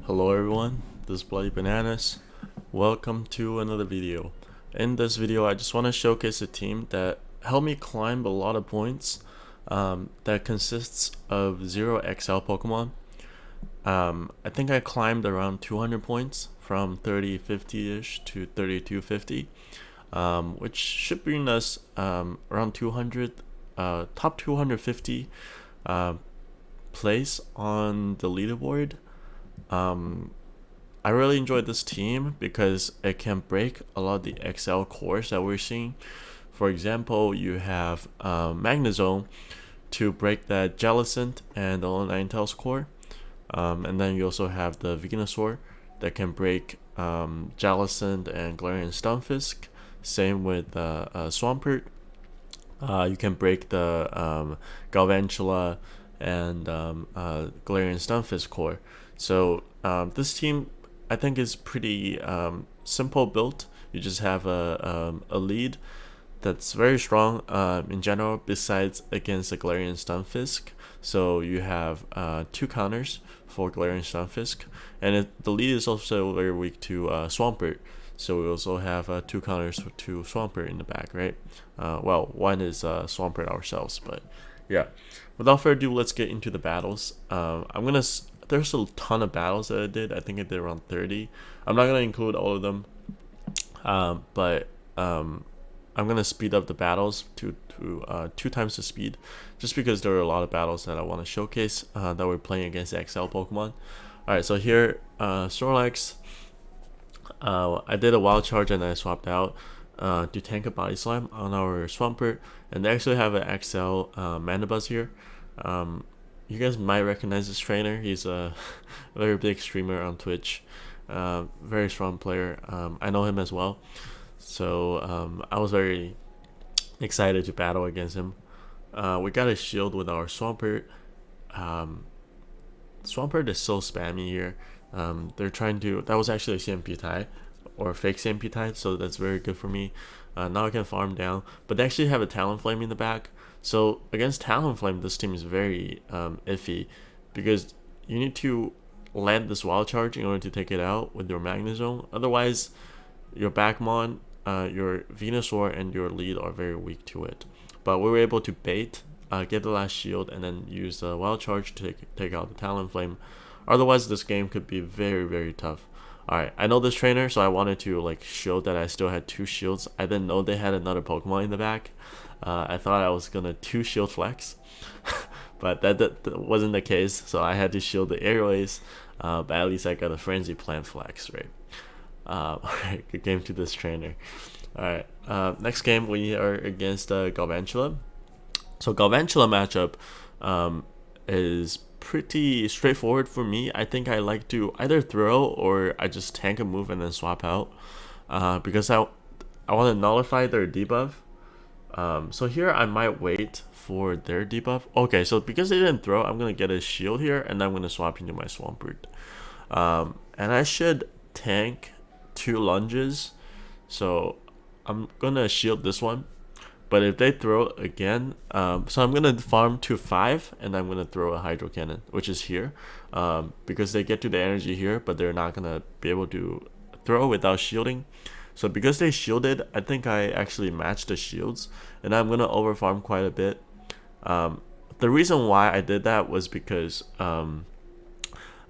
Hello everyone, this is Bloody Bananas. Welcome to another video. In this video I just want to showcase a team that helped me climb a lot of points that consists of 0XL Pokemon. I think I climbed around 200 points from 3050-ish to 3250, which should bring us around 200, top 250 place on the leaderboard. I really enjoyed this team because it can break a lot of the XL cores that we're seeing. For example, you have Magnezone to break that Jellicent and the Ninetales core. And then you also have the Venusaur that can break Jellicent and Galarian Stunfisk. Same with Swampert. You can break the Galvantula and Galarian Stunfisk core. So this team, I think, is pretty simple built. You just have a lead that's very strong in general, besides against the Galarian Stunfisk. So you have 2 counters for Galarian Stunfisk, and the lead is also very weak to Swampert. So we also have 2 counters to Swampert in the back, right? Well, one is Swampert ourselves, but yeah. Without further ado, let's get into the battles. There's a ton of battles that I did. I think I did around 30. I'm not gonna include all of them, but I'm gonna speed up the battles to 2 times the speed, just because there are a lot of battles that I want to showcase that we're playing against XL Pokemon. Alright, so here, Snorlax, I did a wild charge and I swapped out to tank a body slam on our Swampert, and they actually have an XL Mandibuzz here. You guys might recognize this trainer. He's a very big streamer on Twitch, very strong player. I know him as well, so I was very excited to battle against him. We got a shield with our Swampert. Swampert is so spammy here. They're trying to. That was actually a CMP tie, or a fake CMP tie, so that's very good for me. Now I can farm down, but they actually have a Talonflame in the back. So against Talonflame, this team is very iffy, because you need to land this wild charge in order to take it out with your Magnezone. Otherwise, your Backmon, your Venusaur, and your lead are very weak to it. But we were able to bait, get the last shield, and then use the wild charge to take out the Talonflame. Otherwise, this game could be very, very tough. Alright, I know this trainer, so I wanted to show that I still had 2 shields. I didn't know they had another Pokemon in the back. I thought I was gonna 2 shield flex, but that wasn't the case, so I had to shield the Airways, but at least I got a Frenzy Plant flex, right? Alright, good game to this trainer. Alright, next game we are against Galvantula. So Galvantula matchup is pretty straightforward for me. I think I like to either throw or I just tank a move and then swap out, because I want to nullify their debuff. So here I might wait for their debuff. Okay, so because they didn't throw, I'm gonna get a shield here, and then I'm gonna swap into my Swampert. And I should tank 2 lunges, so I'm gonna shield this one. But if they throw again, so I'm gonna farm to 5, and I'm gonna throw a Hydro Cannon, which is here, because they get to the energy here, but they're not gonna be able to throw without shielding. So because they shielded, I think I actually matched the shields, and I'm gonna overfarm quite a bit. The reason why I did that was because I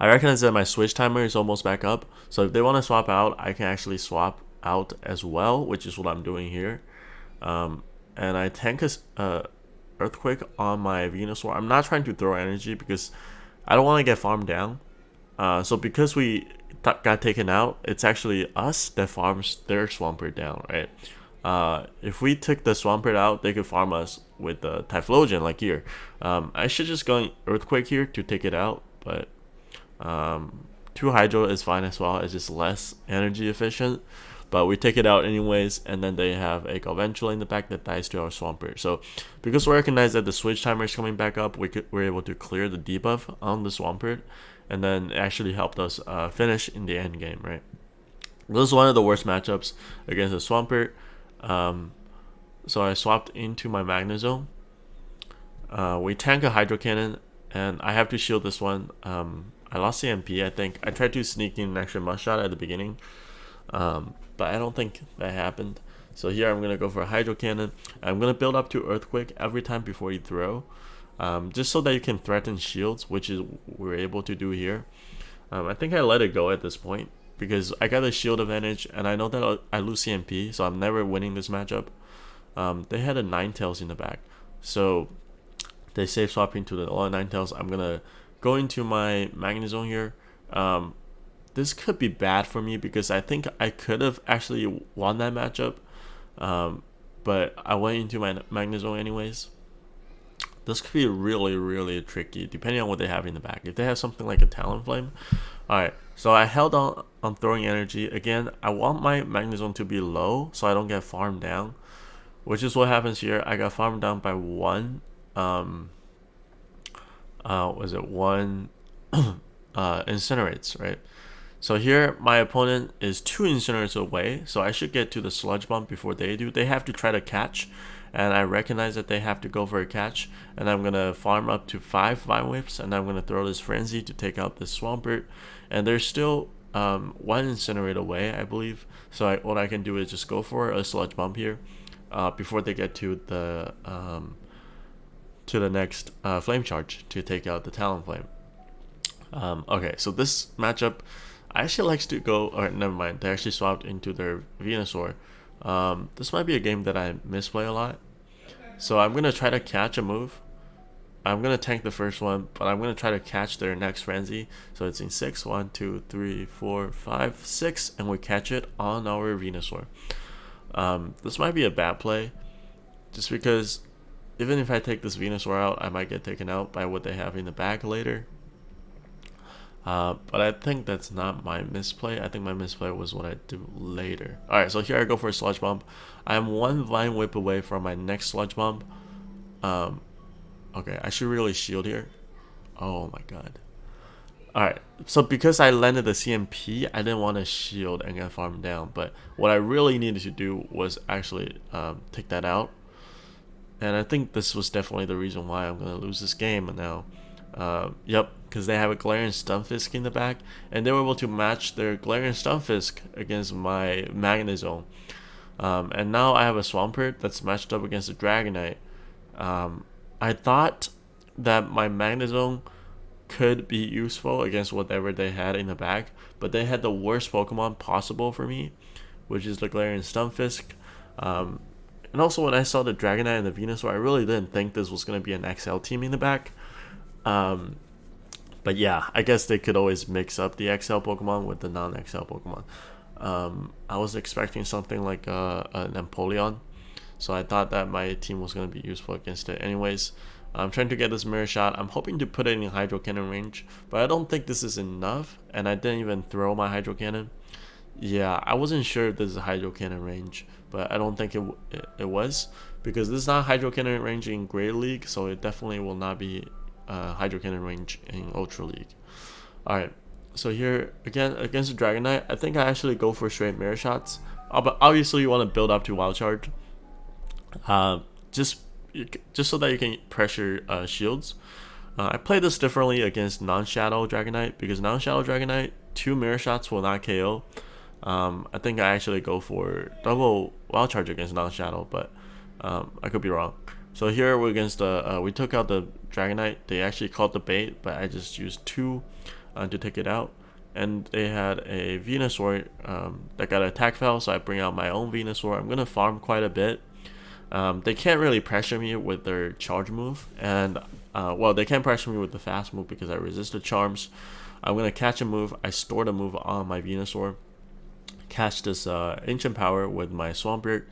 recognize that my switch timer is almost back up. So if they want to swap out, I can actually swap out as well, which is what I'm doing here. And I tank a Earthquake on my Venusaur. I'm not trying to throw energy because I don't want to get farmed down. So because we got taken out, it's actually us that farms their Swampert down, right? If we took the Swampert out, they could farm us with the Typhlosion like here. I should just go Earthquake here to take it out, but 2 Hydro is fine as well. It's just less energy efficient, but we take it out anyways, and then they have a Galvantula in the back that dies to our Swampert. So because we recognize that the switch timer is coming back up, we're able to clear the debuff on the Swampert, and then it actually helped us finish in the end game, right? This is one of the worst matchups against the Swampert. So I swapped into my Magnezone. We tank a Hydro Cannon, and I have to shield this one. I lost CMP, I think. I tried to sneak in an extra must shot at the beginning, but I don't think that happened. So here I'm going to go for a Hydro Cannon. I'm going to build up to Earthquake every time before you throw, just so that you can threaten shields, which is we're able to do here. I think I let it go at this point because I got a shield advantage, and I know that I lose CMP, so I'm never winning this matchup. They had a Ninetales in the back, so they safe swap into the Ninetales. I'm going to go into my Magnezone here. This could be bad for me because I think I could have actually won that matchup, but I went into my Magnezone anyways. This could be really, really tricky depending on what they have in the back. If they have something like a Talonflame. Alright, so I held on throwing energy. Again, I want my Magnezone to be low so I don't get farmed down, which is what happens here. I got farmed down by one. Was it one Incinerates, right? So here my opponent is 2 Incinerates away, so I should get to the Sludge Bomb before they do. They have to try to catch, and I recognize that they have to go for a catch, and I'm gonna farm up to 5 Vine Whips, and I'm gonna throw this Frenzy to take out this Swampert, and there's still 1 Incinerate away, I believe. So what I can do is just go for a Sludge Bomb here before they get to the next Flame Charge to take out the Talonflame. Okay, so this matchup I actually likes to go, or never mind, they actually swapped into their Venusaur. This might be a game that I misplay a lot, so I'm gonna try to catch a move. I'm gonna tank the first one, but I'm gonna try to catch their next Frenzy. So it's in 6, 1, 2, 3, 4, 5, 6, and we catch it on our Venusaur. This might be a bad play, just because even if I take this Venusaur out, I might get taken out by what they have in the bag later. But I think that's not my misplay. I think my misplay was what I do later. Alright, so here I go for a Sludge Bomb. I am 1 Vine Whip away from my next Sludge Bomb. Okay, I should really shield here. Oh my god. Alright, so because I landed the CMP, I didn't want to shield and get farmed down. But what I really needed to do was actually take that out. And I think this was definitely the reason why I'm going to lose this game now. Yep, because they have a Galarian Stunfisk in the back, and they were able to match their Galarian Stunfisk against my Magnezone. And now I have a Swampert that's matched up against a Dragonite. I thought that my Magnezone could be useful against whatever they had in the back, but they had the worst Pokemon possible for me, which is the Galarian Stunfisk. And also when I saw the Dragonite and the Venusaur, I really didn't think this was going to be an XL team in the back. But yeah, I guess they could always mix up the XL Pokemon with the non-XL Pokemon. I was expecting something like an Empoleon, so I thought that my team was going to be useful against it. Anyways, I'm trying to get this Mirror Shot. I'm hoping to put it in Hydro Cannon range, but I don't think this is enough, and I didn't even throw my Hydro Cannon. Yeah, I wasn't sure if this is a Hydro Cannon range, but I don't think it was, because this is not Hydro Cannon range in Great League, so it definitely will not be Hydro Cannon range in Ultra League. Alright, so here again against the Dragonite, I think I actually go for straight Mirror Shots. But obviously you want to build up to Wild Charge, just so that you can pressure shields. I play this differently against non-Shadow Dragonite, because non-Shadow Dragonite 2 Mirror Shots will not KO. I think I actually go for double Wild Charge against non-Shadow, but I could be wrong. So here we're against we took out the Dragonite. They actually caught the bait, but I just used 2 to take it out. And they had a Venusaur that got an attack foul, so I bring out my own Venusaur. I'm gonna farm quite a bit. They can't really pressure me with their charge move, and well, they can't pressure me with the fast move because I resist the charms. I'm gonna catch a move. I store the move on my Venusaur, catch this Ancient Power with my Swampert,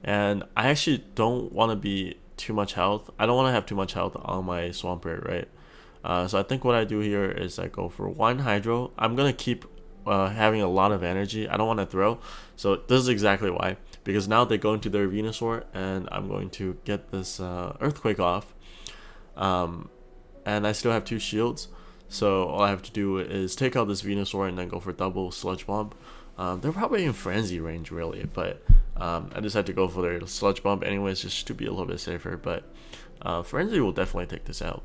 and I actually don't want to be too much health. I don't want to have too much health on my Swampert, right? So I think what I do here is I go for 1 Hydro. I'm gonna keep having a lot of energy. I don't want to throw, so this is exactly why, because now they go into their Venusaur, and I'm going to get this Earthquake off, and I still have 2 shields, so all I have to do is take out this Venusaur and then go for double Sludge Bomb. They're probably in Frenzy range really, but I just had to go for their Sludge Bomb anyways, just to be a little bit safer. But Frenzy will definitely take this out.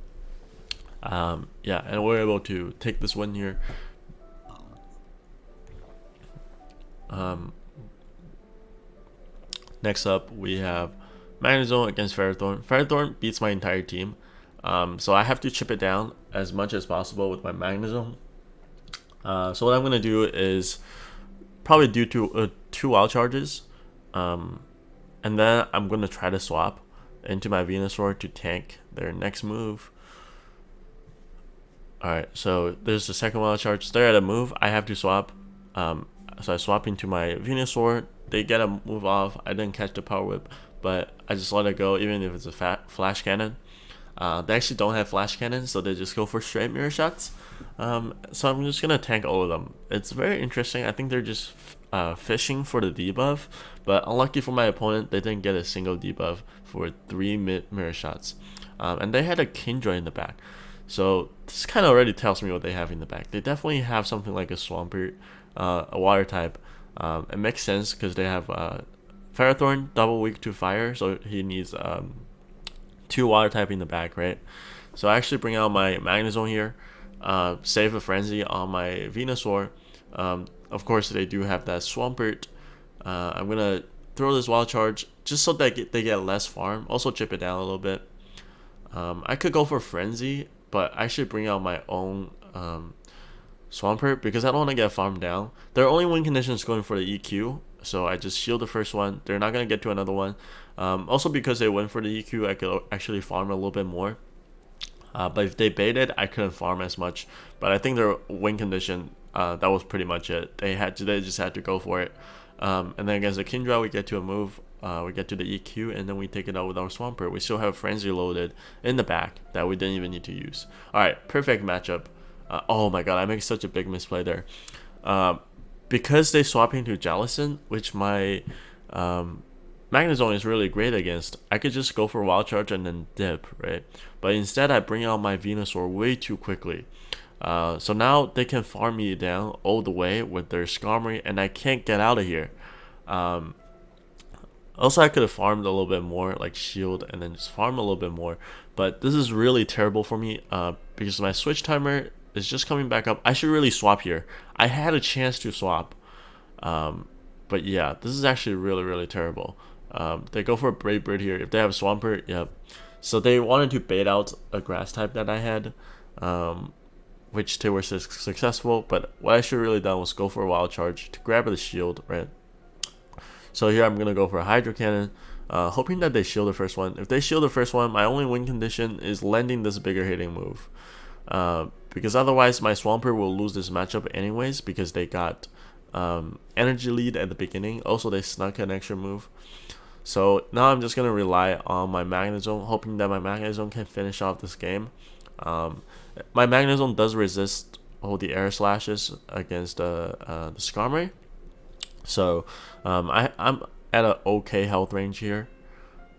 Yeah, and we're able to take this win here. Next up, we have Magnezone against Ferrothorn. Ferrothorn beats my entire team, so I have to chip it down as much as possible with my Magnezone. So what I'm gonna do is probably do two wild charges, and then I'm gonna try to swap into my Venusaur to tank their next move. Alright, so there's the second wild charge. They're at a move. I have to swap. So I swap into my Venusaur. They get a move off. I didn't catch the Power Whip, but I just let it go, even if it's a Flash Cannon. They actually don't have Flash Cannon, so they just go for straight Mirror Shots. So I'm just going to tank all of them. It's very interesting. I think they're just fishing for the debuff, but unlucky for my opponent, they didn't get a single debuff for 3 Mirror Shots. And they had a Kingdra in the back. So this kind of already tells me what they have in the back. They definitely have something like a Swampert, a water type. It makes sense because they have Ferrothorn, double weak to fire, so he needs 2 water type in the back, right? So I actually bring out my Magnezone here, save a Frenzy on my Venusaur. Of course, they do have that Swampert. I'm gonna throw this wild charge just so that they get less farm. Also chip it down a little bit. I could go for Frenzy, but I should bring out my own Swampert because I don't want to get farmed down. Their only win condition is going for the EQ, so I just shield the first one. They're not going to get to another one. Also because they went for the EQ, I could actually farm a little bit more. But if they baited, I couldn't farm as much. But I think their win condition, that was pretty much it. They just had to go for it. And then against the Kingdra, we get to a move. We get to the EQ, and then we take it out with our Swampert. We still have Frenzy loaded in the back that we didn't even need to use. Alright, perfect matchup. Oh my god, I make such a big misplay there. Because they swap into Jellicent, which my Magnezone is really great against, I could just go for Wild Charge and then dip, right? But instead, I bring out my Venusaur way too quickly. So now they can farm me down all the way with their Skarmory, and I can't get out of here. Also, I could have farmed a little bit more, like shield, and then just farm a little bit more. But this is really terrible for me because my switch timer is just coming back up. I should really swap here. I had a chance to swap. But yeah, this is actually really, really terrible. They go for a Brave Bird here. If they have a Swampert, yep. So they wanted to bait out a grass type that I had, which they were successful. But what I should have really done was go for a Wild Charge to grab the shield, right? So here I'm going to go for a Hydro Cannon, hoping that they shield the first one. If they shield the first one, my only win condition is landing this bigger hitting move. Because otherwise my Swampert will lose this matchup anyways because they got energy lead at the beginning. Also, they snuck an extra move. So now I'm just going to rely on my Magnezone, hoping that my Magnezone can finish off this game. My Magnezone does resist all the air slashes against the Skarmory. So I'm at an okay health range here.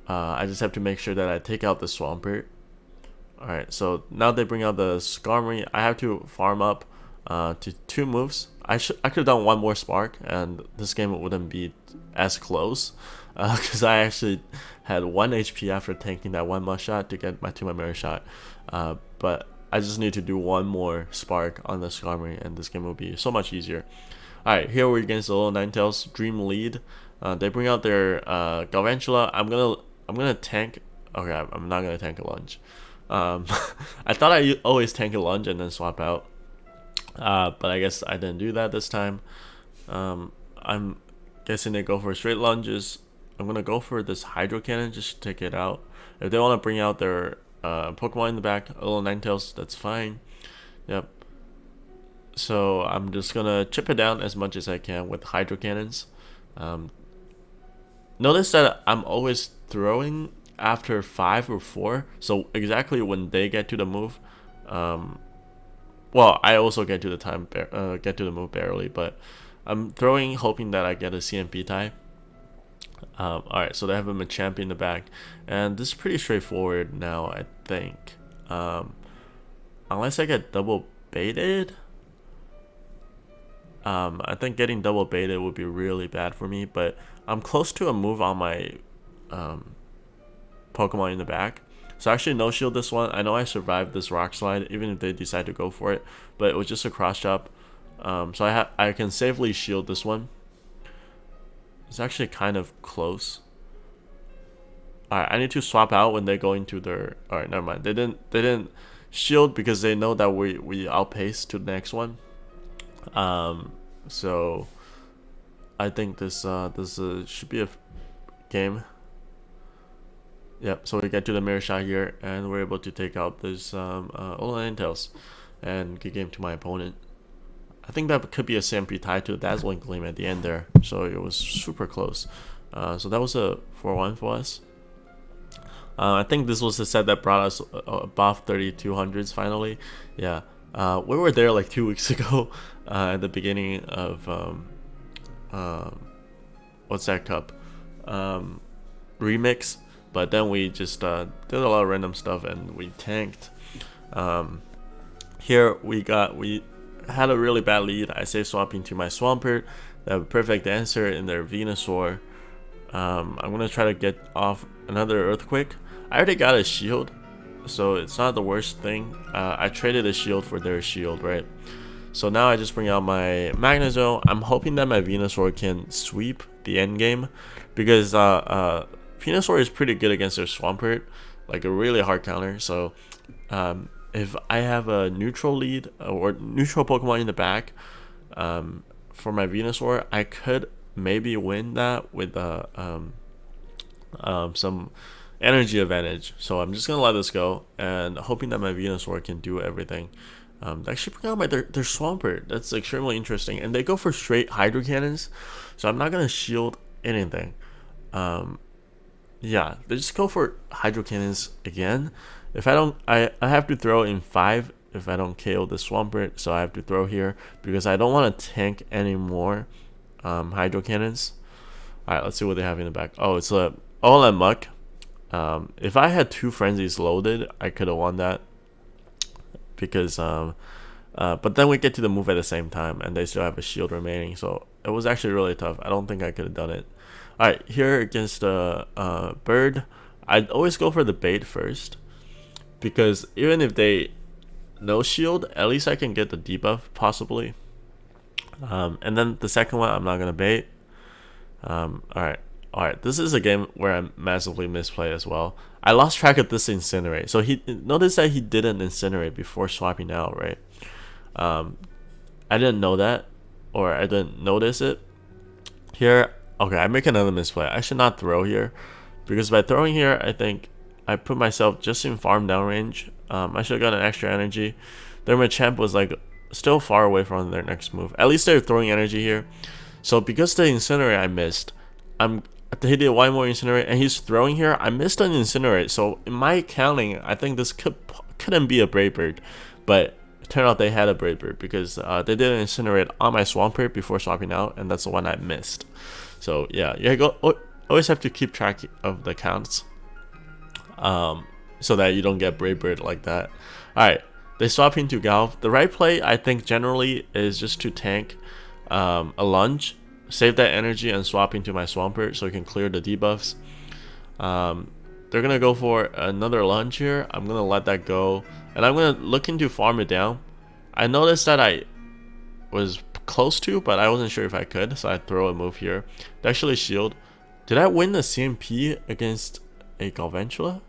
I just have to make sure that I take out the Swampert. Alright, so now they bring out the Skarmory. I have to farm up to 2 moves. I could have done 1 more Spark, and this game wouldn't be as close. Because I actually had 1 HP after tanking that 1 Must Shot to get to my Mirror Shot. But I just need to do 1 more Spark on the Skarmory, and this game will be so much easier. Alright, here we're against the little Ninetales Dream Lead. They bring out their Galvantula. I'm gonna tank. Okay, I'm not gonna tank a lunge. I thought I always tank a lunge and then swap out, but I guess I didn't do that this time. I'm guessing they go for straight lunges. I'm gonna go for this Hydro Cannon just to take it out. If they want to bring out their Pokemon in the back, a little Ninetales, that's fine. Yep. So I'm just gonna chip it down as much as I can with Hydro Cannons. Notice that I'm always throwing after 5 or 4, so exactly when they get to the move. Well, I also get to the move barely, but I'm throwing hoping that I get a CMP tie. Alright, so they have a Machamp in the back, and this is pretty straightforward now, I think. Unless I get double baited. I think getting double baited would be really bad for me, but I'm close to a move on my Pokemon in the back. So actually no shield this one. I know I survived this rock slide even if they decide to go for it, but it was just a cross chop. So I can safely shield this one. It's actually kind of close. Alright, I need to swap out when they go into their... Alright, never mind. They didn't shield because they know that we outpace to the next one. So I think this should be a game. Yep, so we get to the mirror shot here, and we're able to take out this Olan Intels and good game to my opponent. I think that could be a CMP tied to a Dazzling Gleam at the end there, so it was super close. So that was a 4-1 for us. I think this was the set that brought us above 3200s finally. Yeah, we were there like 2 weeks ago at the beginning of what's that cup? Remix. But then we just did a lot of random stuff and we tanked. Here we had a really bad lead. I saved swapping to my Swampert. They have a perfect answer in their Venusaur. I'm gonna try to get off another Earthquake. I already got a shield, so it's not the worst thing. I traded a shield for their shield, right? So now I just bring out my Magnezone. I'm hoping that my Venusaur can sweep the end game, because Venusaur is pretty good against their Swampert, like a really hard counter. So if I have a neutral lead or neutral Pokemon in the back for my Venusaur, I could maybe win that with some energy advantage. So I'm just gonna let this go and hoping that my Venusaur can do everything. They actually bring out their Swampert. That's extremely interesting, and they go for straight Hydro Cannons, so I'm not gonna shield anything. Yeah, they just go for Hydro Cannons again. If I don't, I have to throw in 5 if I don't KO the Swampert, so I have to throw here because I don't want to tank any more Hydro Cannons. Alright, let's see what they have in the back. Oh, it's a all that muck. If I had 2 frenzies loaded, I could have won that, because but then we get to the move at the same time and they still have a shield remaining, so it was actually really tough. I don't think I could have done it. Alright, here against the bird, I'd always go for the bait first, because even if they no shield, at least I can get the debuff possibly. And then the second one, I'm not gonna bait. Alright, this is a game where I massively misplay as well. I lost track of this Incinerate. So he notice that he didn't Incinerate before swapping out, right? I didn't know that, or I didn't notice it. Here, okay, I make another misplay. I should not throw here, because by throwing here, I think I put myself just in farm down range. I should have gotten extra energy. Their Machamp was like still far away from their next move. At least they're throwing energy here. So because the Incinerate I missed, he did one more Incinerate and he's throwing here. I missed an Incinerate, so in my counting, I think this couldn't be a Brave Bird, but it turned out they had a Brave Bird because they did an Incinerate on my Swampert before swapping out, and that's the one I missed. So yeah, always have to keep track of the counts, so that you don't get Brave Bird like that. All right, they swap into Galv. The right play, I think, generally is just to tank a lunge, save that energy, and swap into my Swampert so I can clear the debuffs. They're gonna go for another lunge here. I'm gonna let that go, and I'm gonna look into farm it down. I noticed that I was close to, but I wasn't sure if I could, so I throw a move here. They actually shield. Did I win the CMP against a Galvantula?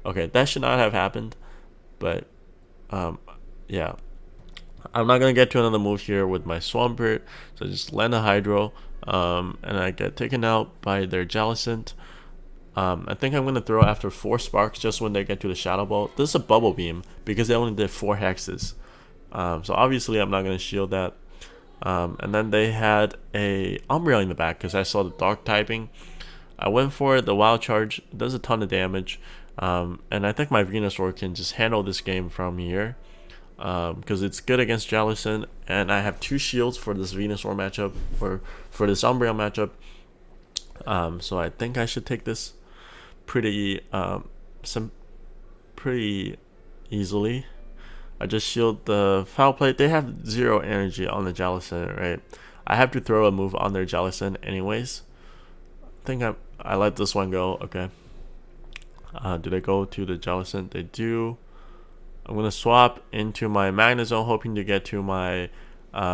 Okay, that should not have happened, but yeah. I'm not gonna get to another move here with my Swampert, so I just land a Hydro, and I get taken out by their Jellicent. I think I'm gonna throw after 4 Sparks just when they get to the Shadow Ball. This is a Bubble Beam because they only did 4 Hexes, so obviously I'm not gonna shield that. And then they had a Umbreon in the back because I saw the Dark typing. I went for it. The Wild Charge does a ton of damage, and I think my Venusaur can just handle this game from here. Because it's good against Jellicent, and I have 2 shields for this Venusaur matchup, or for this Umbreon matchup. So I think I should take this pretty easily. I just shield the Foul Play. They have 0 energy on the Jellicent, right? I have to throw a move on their Jellicent anyways. I think I let this one go. Okay. Do they go to the Jellicent? They do. I'm gonna swap into my Magnezone, hoping to get to my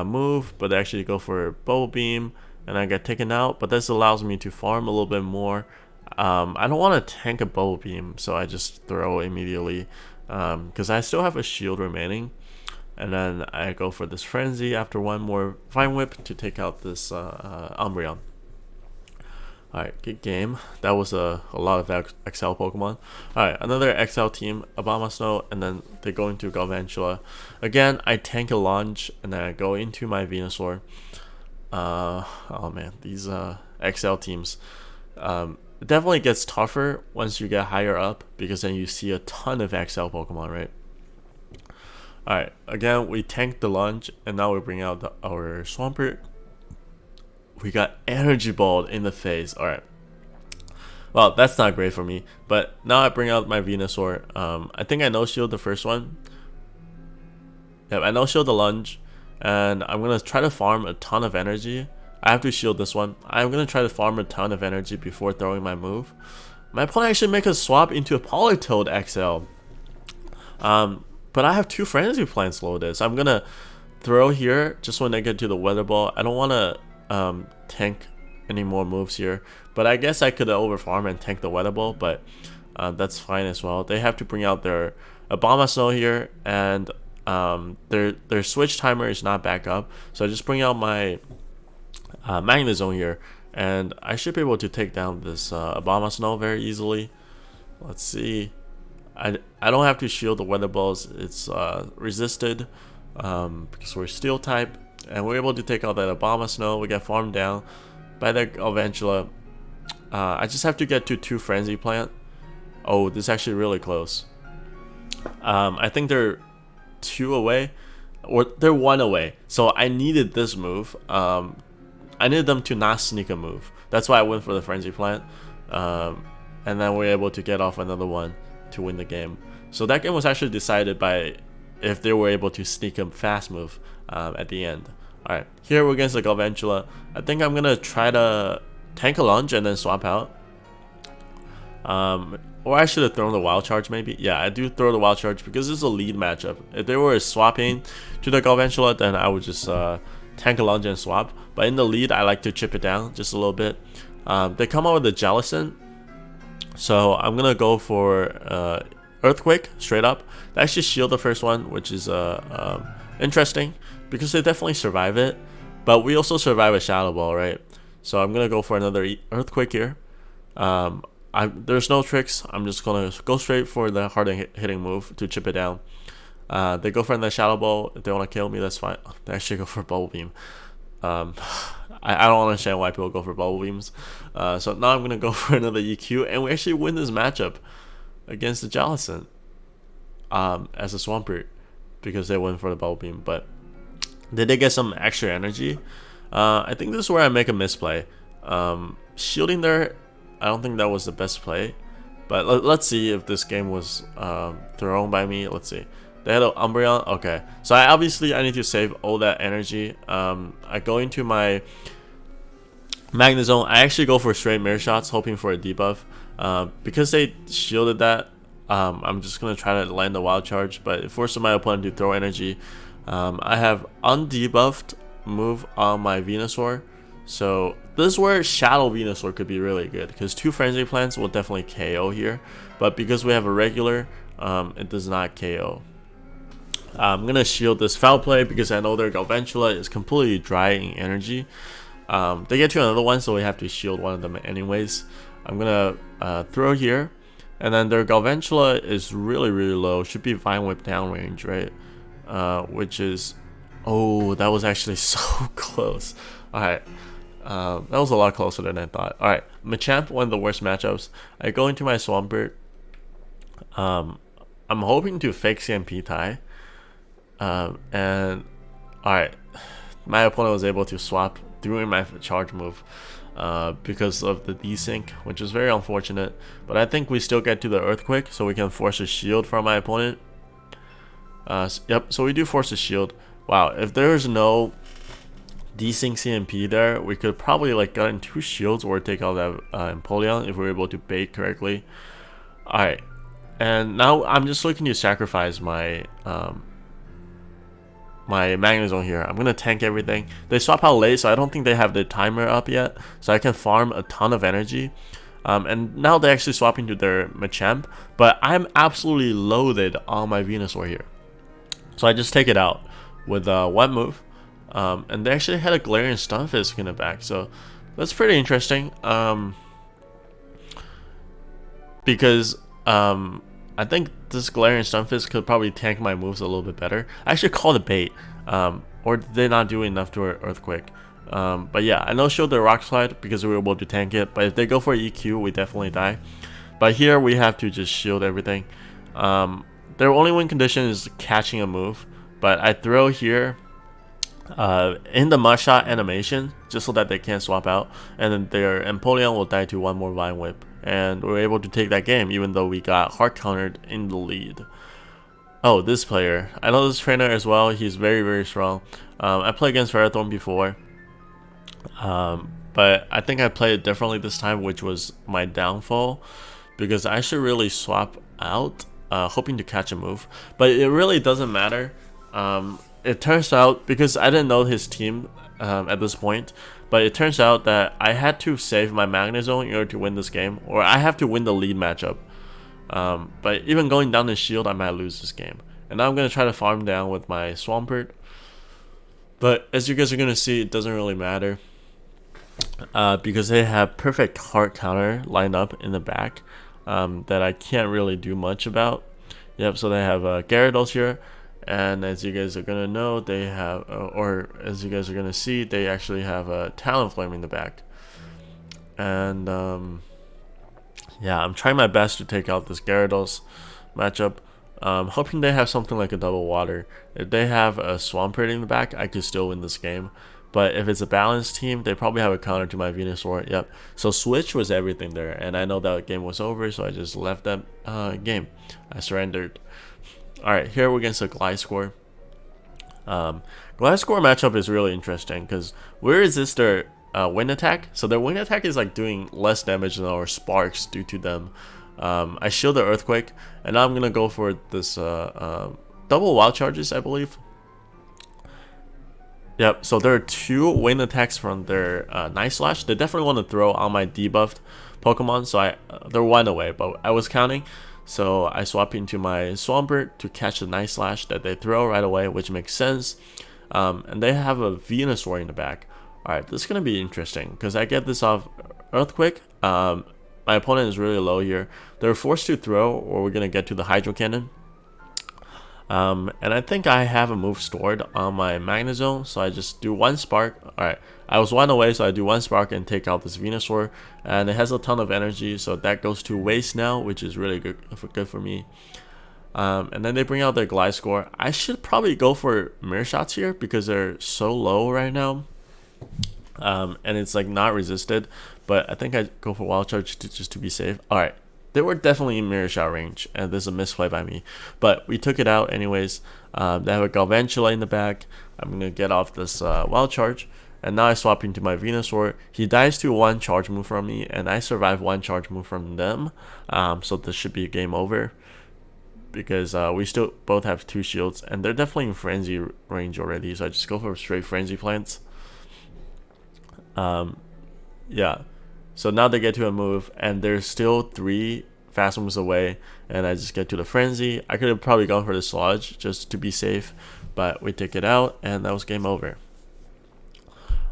move, but they actually go for Bubble Beam, and I get taken out. But this allows me to farm a little bit more. I don't want to tank a Bubble Beam, so I just throw immediately because I still have a shield remaining. And then I go for this Frenzy after one more Vine Whip to take out this Umbreon. Alright, good game. That was a lot of XL Pokemon. Alright, another XL team, Abomasnow, and then they go into Galvantula. Again, I tank a Lunge, and then I go into my Venusaur. Oh man, these XL teams. It definitely gets tougher once you get higher up, because then you see a ton of XL Pokemon, right? Alright, again, we tanked the Lunge, and now we bring out our Swampert. We got Energy Ball in the face. Alright. Well, that's not great for me. But now I bring out my Venusaur. I think I no-shield the first one. Yep, I no-shield the Lunge. And I'm going to try to farm a ton of energy. I have to shield this one. I'm going to try to farm a ton of energy before throwing my move. My opponent actually make a swap into a Politoed XL. But I have two Frenzy Plants loaded. So I'm going to throw here just when they get to the Weather Ball. I don't want to tank any more moves here, but I guess I could overfarm and tank the Weather Ball, but that's fine as well. They have to bring out their Abomasnow here, and their switch timer is not back up, so I just bring out my Magnezone here, and I should be able to take down this Abomasnow very easily. Let's see. I don't have to shield the Weather Balls. It's resisted because we're Steel type. And we're able to take out that Abomasnow. We get farmed down by the Galvantula. I just have to get to 2 Frenzy Plant. Oh, this is actually really close. I think they're 2 away, or they're 1 away. So I needed this move. I needed them to not sneak a move. That's why I went for the Frenzy Plant. And then we're able to get off another one to win the game. So that game was actually decided by if they were able to sneak a fast move at the end. Alright, here we're against the Galvantula. I think I'm gonna try to tank a Lunge and then swap out. Or I should have thrown the Wild Charge maybe. Yeah, I do throw the Wild Charge because this is a lead matchup. If they were swapping to the Galvantula, then I would just tank a Lunge and swap. But in the lead, I like to chip it down just a little bit. They come out with the Jellicent, so I'm gonna go for Earthquake straight up. They actually shield the first one, which is interesting because they definitely survive it, but we also survive a Shadow Ball, right? So I'm gonna go for another Earthquake here. There's no tricks. I'm just gonna go straight for the hard hitting move to chip it down. They go for the Shadow Ball. If they want to kill me, that's fine. They actually go for Bubble Beam. I don't understand why people go for Bubble Beams. So now I'm gonna go for another EQ, and we actually win this matchup against the Jellicent as a Swampert because they went for the Bubble Beam. But did they get some extra energy? I think this is where I make a misplay. Shielding there, I don't think that was the best play. But let's see if this game was thrown by me. Let's see. They had an Umbreon. Okay, so I need to save all that energy. I go into my Magnezone. I actually go for straight Mirror Shots, hoping for a debuff. Because they shielded that, I'm just gonna try to land the Wild Charge, but it forces my opponent to throw energy. I have undebuffed move on my Venusaur, so this is where Shadow Venusaur could be really good because 2 Frenzy Plants will definitely KO here, but because we have a regular, it does not KO. I'm gonna shield this Foul Play because I know their Galvantula is completely dry in energy. They get to another one, so we have to shield one of them anyways. I'm gonna throw here, and then their Galvantula is really low. Should be Vine Whip downrange, right? Which is, oh, that was actually so close. All right, that was a lot closer than I thought. All right, Machamp, one of the worst matchups. I go into my Swampert. I'm hoping to fake CMP tie. And alright, my opponent was able to swap during my charge move because of the desync, which is very unfortunate, but I think we still get to the Earthquake, so we can force a shield from my opponent. Yep, so we do force a shield. Wow, if there's no desync CMP there, we could probably like gotten 2 shields or take out that Empoleon if we were able to bait correctly. Alright, and now I'm just looking to sacrifice my my Magnezone here. I'm gonna tank everything. They swap out late, so I don't think they have the timer up yet, so I can farm a ton of energy. And now they're actually swapping to their Machamp, but I'm absolutely loaded on my Venusaur here. So I just take it out with one move. And they actually had a Galarian Stunfisk in the back, so that's pretty interesting. Because I think this Galarian Stunfisk could probably tank my moves a little bit better. I actually called it bait, or did they not do enough to Earthquake? But yeah, I know shield the Rock Slide because we were able to tank it, but if they go for EQ, we definitely die. But here we have to just shield everything. Their only win condition is catching a move, but I throw here in the mud shot animation just so that they can't swap out, and then their Empoleon will die to one more Vine Whip, and we're able to take that game even though we got hard countered in the lead. Oh, this player, I know this trainer as well. He's very strong. I played against Ferrothorn before, but I think I played it differently this time, which was my downfall, because I should really swap out hoping to catch a move, but it really doesn't matter. It turns out, because I didn't know his team at this point, but it turns out that I had to save my Magnezone in order to win this game, or I have to win the lead matchup. But even going down the shield, I might lose this game. And now I'm going to try to farm down with my Swampert. But as you guys are going to see, it doesn't really matter. Because they have perfect hard counter lined up in the back that I can't really do much about. Yep, so they have Gyarados here. And as you guys are gonna know, they have, or as you guys are gonna see, they actually have a Talonflame in the back. And yeah, I'm trying my best to take out this Gyarados matchup. Hoping they have something like a double water. If they have a Swampert in the back, I could still win this game. But if it's a balanced team, they probably have a counter to my Venusaur. Yep. So switch was everything there, and I know that game was over, so I just left that game. I surrendered. Alright, here we're against a Gliscor. Gliscor matchup is really interesting because we resist their wind attack. So their wind attack is like doing less damage than our sparks due to them. I shield the Earthquake, and now I'm going to go for this double wild charges, I believe. Yep, so there are two wind attacks from their Night Slash. They definitely want to throw on my debuffed Pokemon, so they're one away, but I was counting. So I swap into my Swampert to catch the Night Slash that they throw right away, which makes sense. And they have a Venusaur in the back. Alright, this is going to be interesting because I get this off Earthquake. My opponent is really low here. They're forced to throw, or we're going to get to the Hydro Cannon. And I think I have a move stored on my Magnezone, so I just do one Spark. Alright, I was one away, so I do one Spark and take out this Venusaur, and it has a ton of energy, so that goes to waste now, which is really good for me. And then they bring out their Gliscor. I should probably go for Mirror Shots here because they're so low right now, and it's like not resisted, but I think I go for Wild Charge just to be safe. Alright. They were definitely in Mirror Shot range, and this is a misplay by me. But we took it out anyways. They have a Galvantula in the back. I'm going to get off this Wild Charge. And now I swap into my Venusaur. He dies to one charge move from me, and I survive one charge move from them. So this should be a game over. Because we still both have two shields, and they're definitely in Frenzy range already. So I just go for straight Frenzy plants. Yeah. So now they get to a move, and there's still 3 fast moves away, and I just get to the Frenzy. I could have probably gone for the Sludge just to be safe, but we take it out, and that was game over.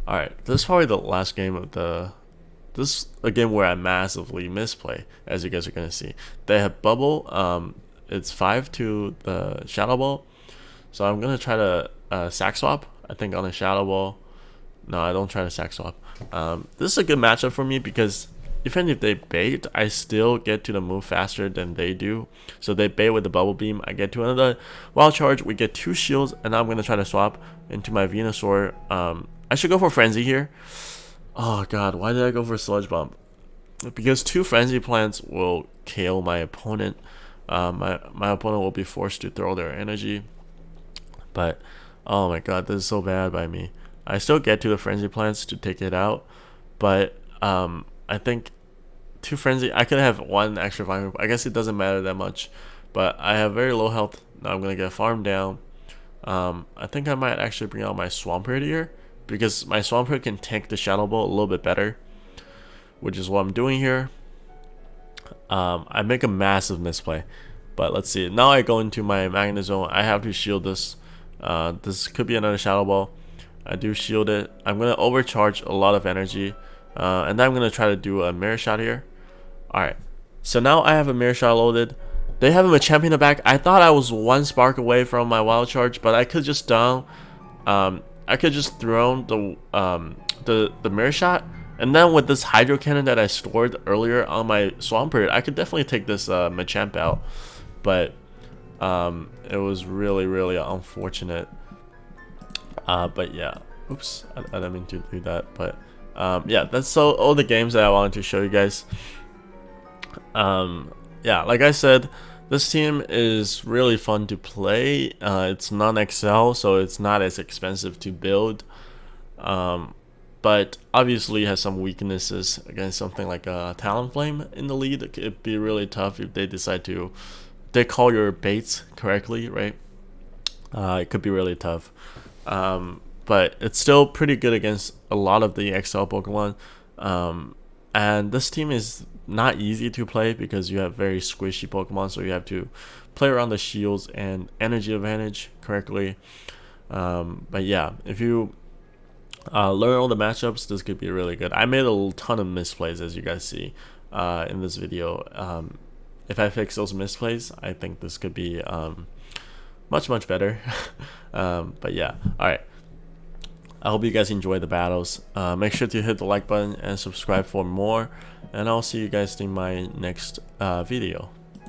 Alright, this is probably the last game of this is a game where I massively misplay, as you guys are going to see. They have Bubble, it's 5 to the Shadow Ball, so I'm going to try to Sack Swap, I think on the Shadow Ball. No, I don't try to Sack Swap. This is a good matchup for me because even if they bait, I still get to the move faster than they do. So they bait with the Bubble Beam, I get to another Wild Charge, we get 2 shields, and now I'm going to try to swap into my Venusaur. I should go for Frenzy here. Oh god, why did I go for Sludge Bomb? Because 2 Frenzy plants will KO my opponent. My opponent will be forced to throw their energy. But, oh my god, this is so bad by me. I still get to the Frenzy plants to take it out, but I think 2 frenzy. I could have 1 extra vine. I guess it doesn't matter that much, but I have very low health. Now I'm gonna get farm down. I think I might actually bring out my Swampert here, because my Swampert can tank the Shadow Ball a little bit better, which is what I'm doing here. I make a massive misplay, but let's see. Now I go into my Magnet Zone. I have to shield this. This could be another Shadow Ball. I do shield it. I'm gonna overcharge a lot of energy, and then I'm gonna try to do a Mirror Shot here. Alright, so now I have a Mirror Shot loaded. They have a champion in the back. I thought I was 1 spark away from my Wild Charge, but I could just down. I could just throw the Mirror Shot, and then with this Hydro Cannon that I stored earlier on my Swampert, I could definitely take this Machamp out. But it was really unfortunate. But yeah, oops, I didn't mean to do that. But yeah, that's all the games that I wanted to show you guys. Yeah, like I said, this team is really fun to play. It's non-XL, so it's not as expensive to build. But obviously has some weaknesses against something like a Talonflame in the lead. It'd be really tough if they decide to call your baits correctly, right? It could be really tough. But it's still pretty good against a lot of the XL Pokemon. And this team is not easy to play because you have very squishy Pokemon, so you have to play around the shields and energy advantage correctly. But yeah, if you learn all the matchups, this could be really good. I made a ton of misplays, as you guys see in this video. If I fix those misplays, I think this could be much better. But yeah, alright, I hope you guys enjoy the battles. Make sure to hit the like button and subscribe for more, and I'll see you guys in my next video.